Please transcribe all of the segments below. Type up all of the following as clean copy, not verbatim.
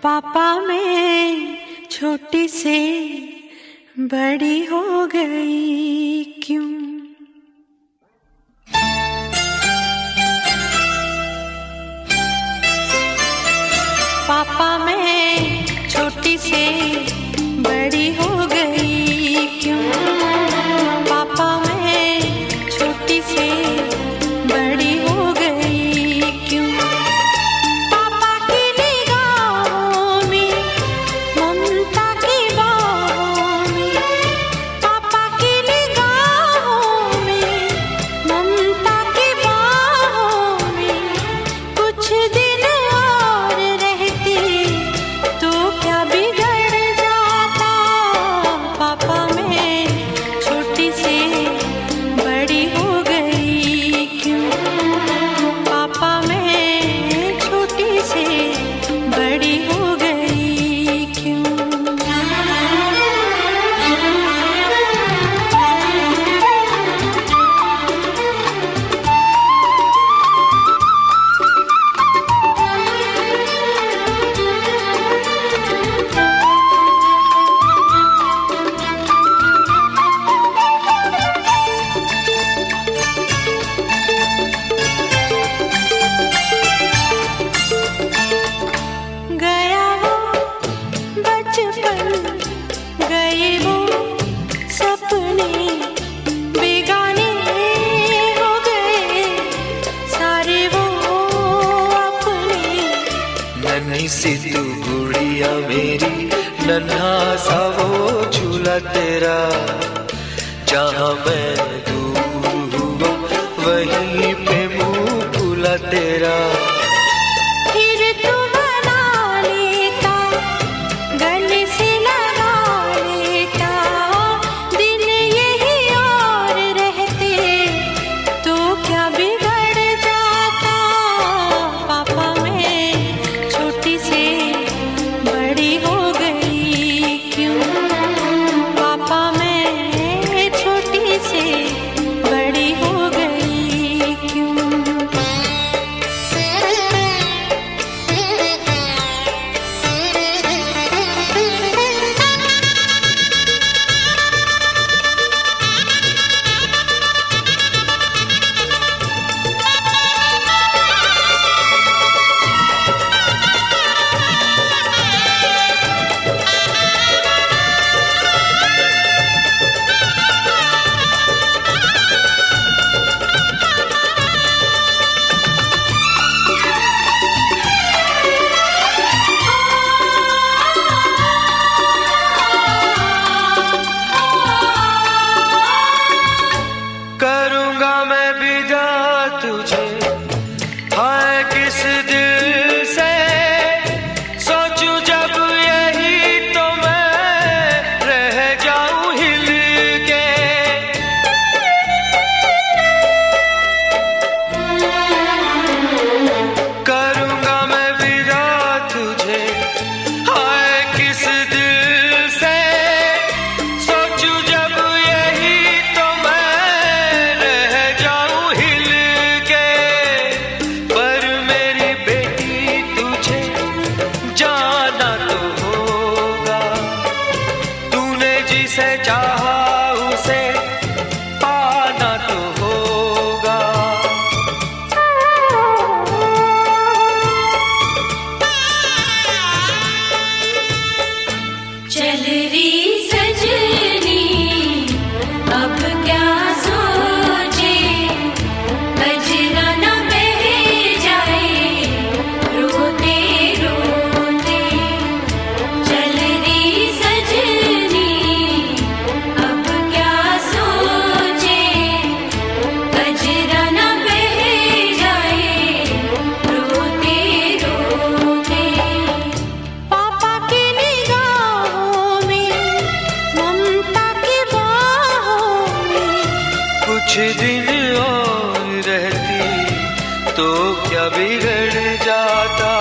पापा मैं छोटी से बड़ी हो गई क्यों? पापा मैं छोटी से बड़ी हो गई क्यों? पापा मैं छोटी से बड़ी हो गई क्यों? पापा की निगाहों में ममता की बाहों में, पापा की निगाहों में ममता की बाहों में कुछ दिन और रहती तो क्या बिगड़ जाता? पापा मैं छोटी से बड़ी हो गई क्यों? पापा मैं छोटी से बड़ी हो गई क्यों? गया वो बचपन, गए वो सपने, बेगाने हो गए सारे वो अपने। नन्ही सी तू गुड़िया मेरी, नन्हा सा वो झूला तेरा, जहाँ मैं दूर हुआ वहीं पे मुँह खुला तेरा। फिर तू बना लेता, गले से लगा लेता, दिन यही और रहते तो क्या बिगड़ जाता? पापा मैं छोटी से बड़ी हो गई क्यों? पापा मैं छोटी से बड़ी हो गई क्यों? करूँगा मैं विदा तुझे, हाय किस दिल से सोचूं जब यही तो मैं रह जाऊं हिल के। करूँगा मैं विदा तुझे, हाय किस दिल से सोचूं जब यही तो मैं रह जाऊं हिल के। पर मेरी बेटी तुझे जाना तो होगा, तूने जिसे चाहा उसे पाना तो होगा। चल री सजनी अब क्या सोचे, बजना न बह जाए रोते रोते। कुछ दिन और रहती तो क्या बिगड़ जाता।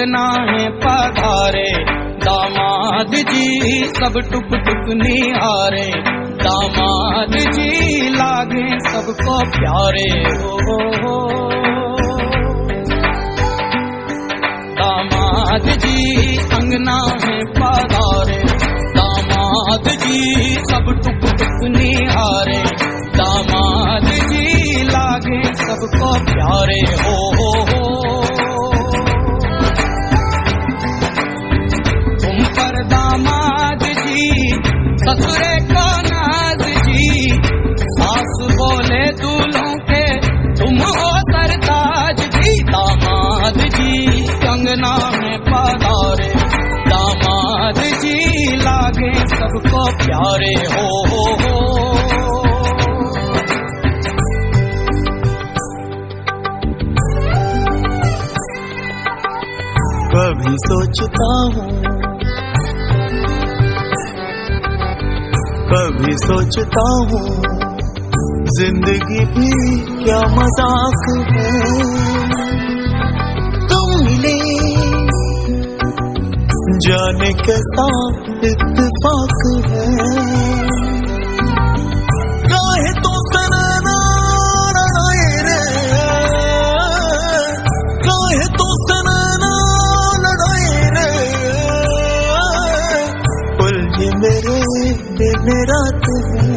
अंगना है पधारे, दामाद जी सब टुक टुक निहारे, दामाद जी लागे सबको प्यारे हो। दामाद जी अंगना है पधारे, दामाद जी सब टुक टुक निहारे, दामाद जी लागे सबको प्यारे हो। तुम पर दामाद जी ससुरे को नाज जी, सास बोले दूल्हों के तुम हो सरताज जी, दामाद जी अंगना में पधारे, दामाद जी लागे सबको प्यारे हो। कभी सोचता हूँ, कभी सोचता हूँ, जिंदगी भी क्या मजाक है। तुम मिले जाने कैसा इत्तेफाक है, काहे तो सनना लड़ाए रे, काहे तो सनना लड़ाए रे, उलझे मेरे दिन रात है।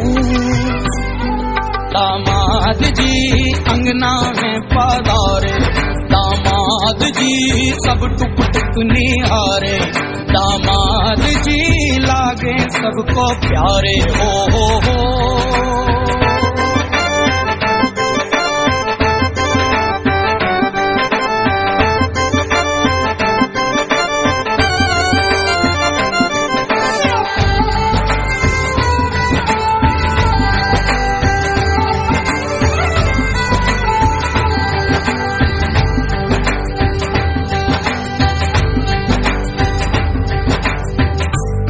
दामाद जी अंगना में पधारे, दामाद जी सब टुक टुक निहारे, दामाद जी लागे सबको प्यारे हो।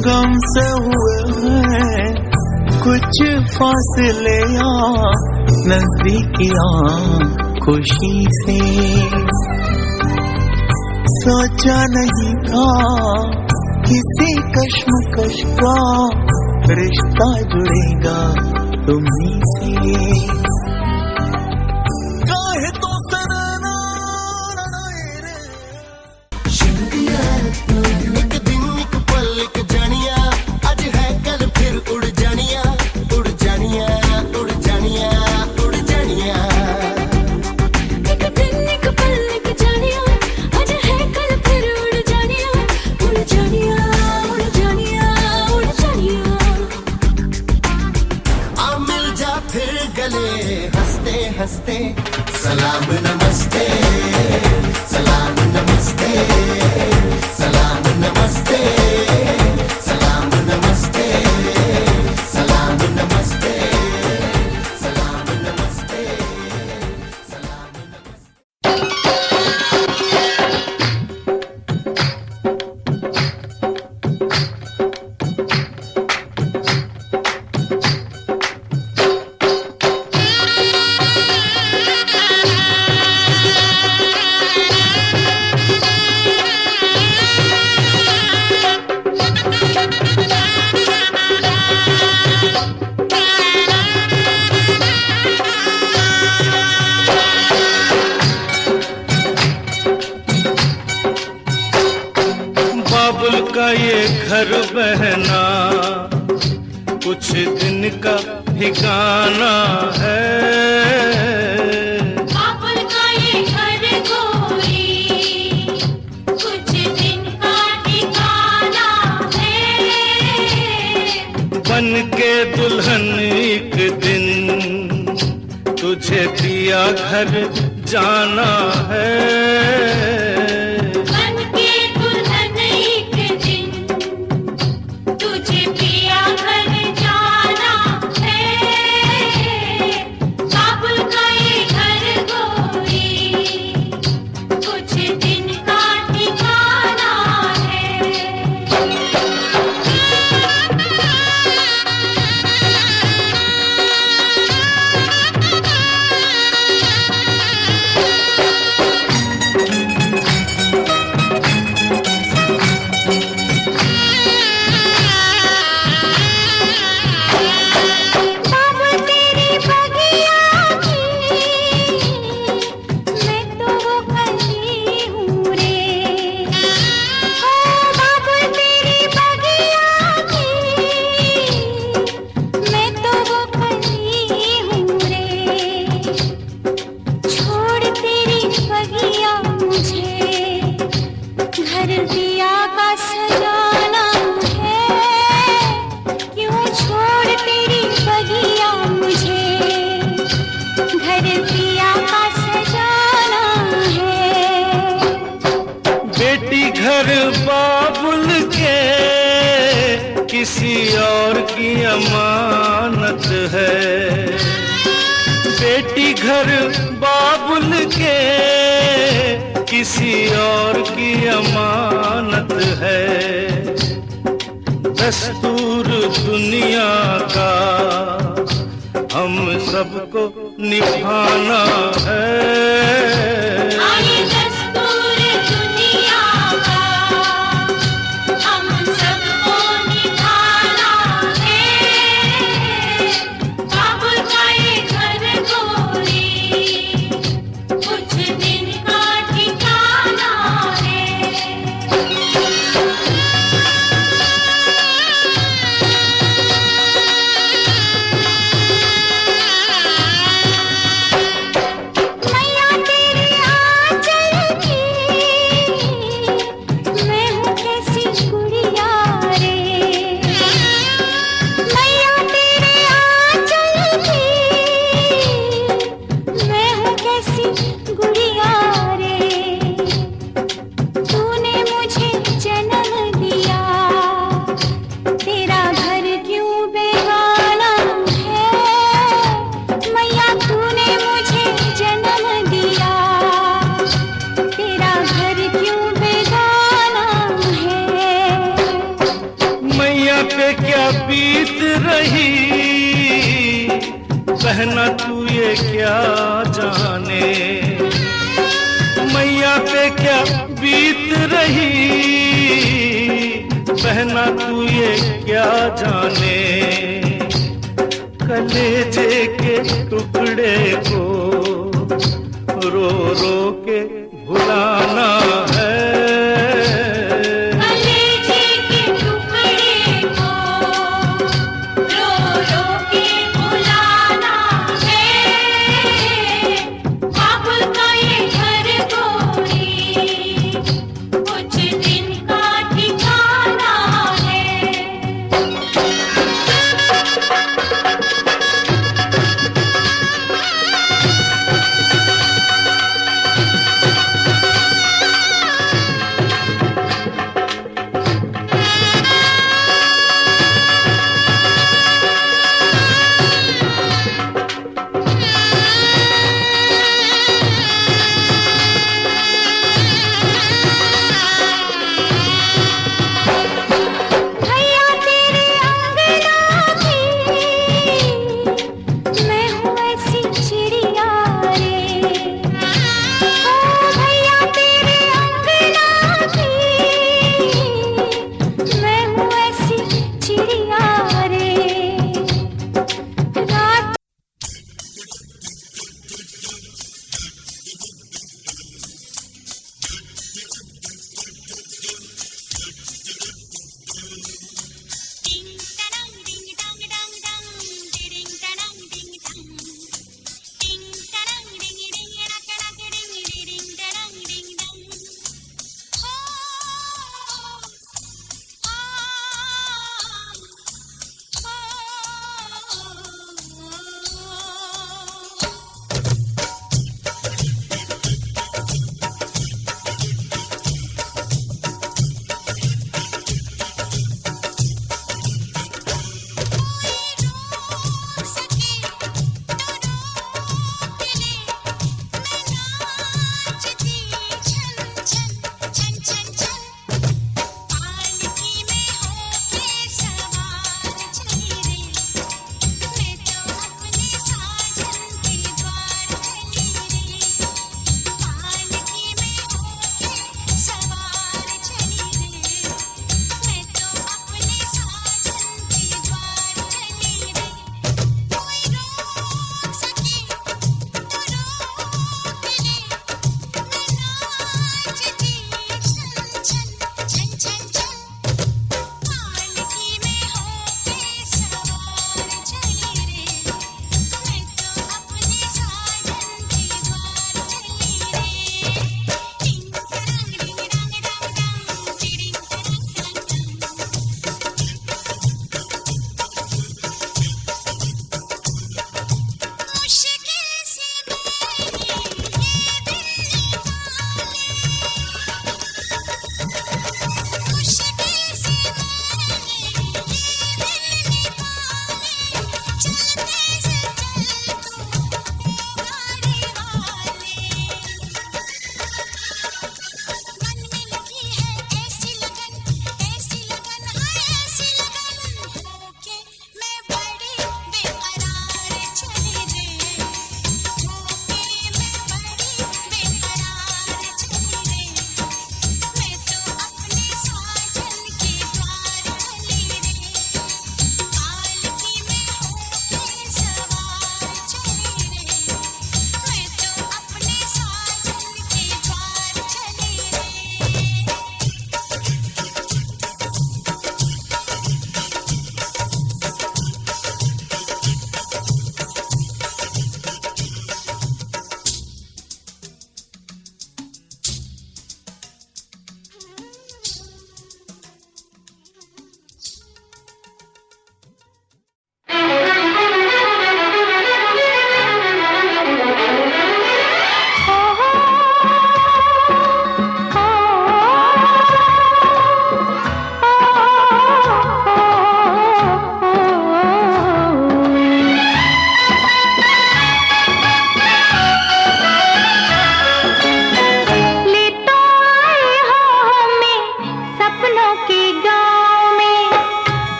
गम से हुए हैं कुछ फासले यहाँ नजदीकियाँ खुशी से, सोचा नहीं था किसी कश्मकश का रिश्ता जुड़ेगा तुम्हीं से, काहे तो सनना लड़ाए रे। एक दिन एक पल एक जानिया, आज है कल फिर उड़ जानिया, उड़ जानिया, उड़ जानिया, उड़ जानिया। एक दिन एक पल एक जानिया, आज है कल फिर उड़ जानिया, उड़ जानिया, उड़ जानिया, उड़ जानिया। आ मिल जा फिर गले हंसते हंसते, सलाम नमस्ते, सलाम नमस्ते, सलाम नमस्ते, सलाम नमस्ते, सलाम नमस्ते, सलाम नमस्ते, सलाम नमस्ते। बाबुल का ये घर बहना कुछ दिन का ठिकाना है, बाबुल का ये घर गोरी कुछ दिन का ठिकाना है, बन के दुल्हन एक दिन तुझे पिया घर जाना है। बन के दुल्हन एक दिन तुझे पिया घर जाना है, बाबुल का ये घर गोरी कुछ दिन का ठिकाना है। किसी और की अमानत है। बेटी घर बाबुल के किसी और की अमानत है। दस्तूर दुनिया का हम सबको निभाना है। बीत रही बहना तू ये क्या जाने। मैया पे क्या बीत रही बहना तू ये क्या जाने। कलेजे के टुकड़े को रो रो के भुलाना है।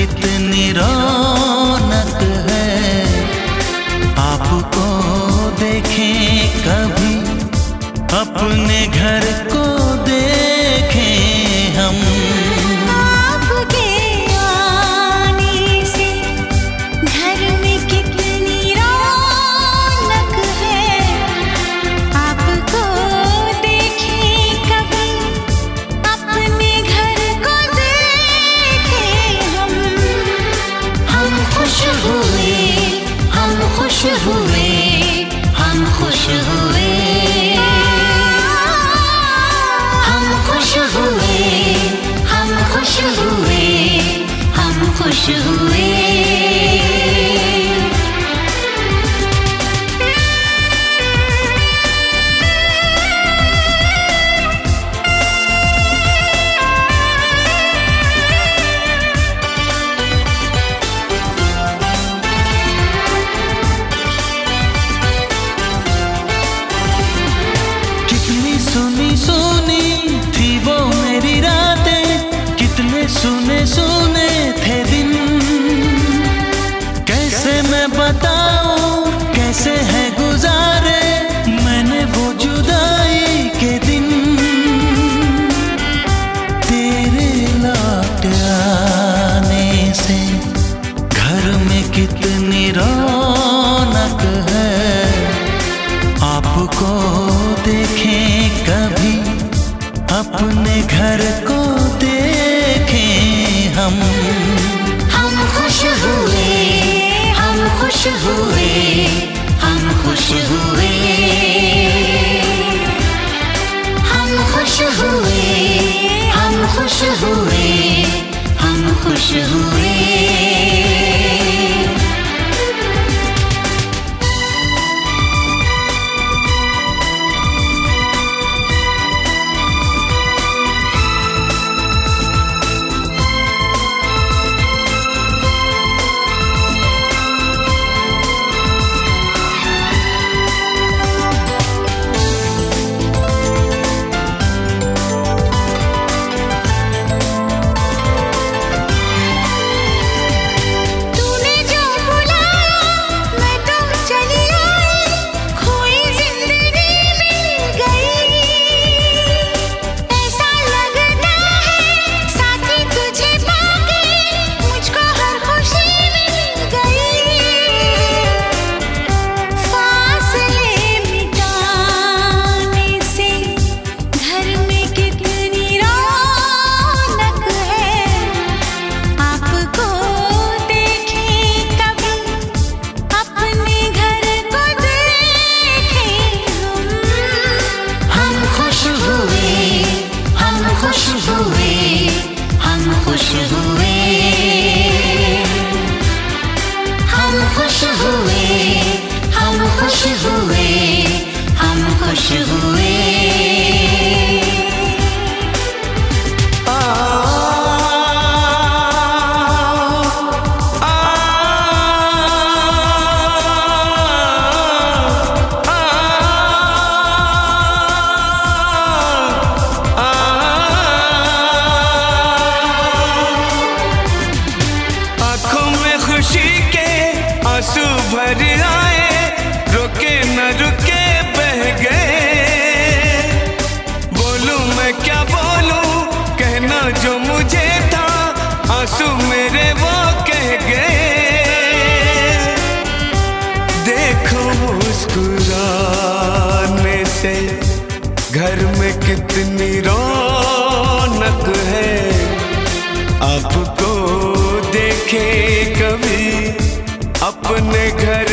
कितनी रौनक है, आपको देखें कभी, अपने घर को देखें हम। आपके आने से घर में कितनी रौनक है, आपको देखें कभी, अपने घर को देखें हम। हम खुश हुए, हम खुश हुए, हम खुश हुए, हम खुश हुए, हम खुश हुए, हम खुश हुए। कितनी सुनी सुनी थी वो मेरी रातें, कितने सुने सुने थे दिन। कैसे मैं बताऊं कैसे है गुजारे मैंने वो जुदाई के दिन। तेरे लौट आने से घर में कितनी रौनक है, आपको देखें कभी, अपने घर को देखें हम। हम खुश हुए, हम खुश हुए, हम खुश हुए, हम खुश हुए, हम खुश हुए, हम खुश हुए। तूने जो बुलाया मैं तो चली आई, खोई जिंदगी मिल गई। ऐसा लगता है साथी तुझे पाके मुझको हर खुशी मिल गई। फासले मिटाने से घर में कितनी रौनक है, आपको देखें कभी, अपने घर को देखें हम। हम खुश हुए, हम खुश हुए, हम खुश हुए, हम खुश हुए, हम खुश हुए, हम खुश हुए। आंखों में खुशी के आंसू भर आए, रुके न रुके बह गए। बोलूं मैं क्या बोलूं, कहना जो मुझे था आंसू मेरे वो कह गए। देखो मुस्कुराने से घर में कितनी रौनक है, आपको देखे कभी, अपने घर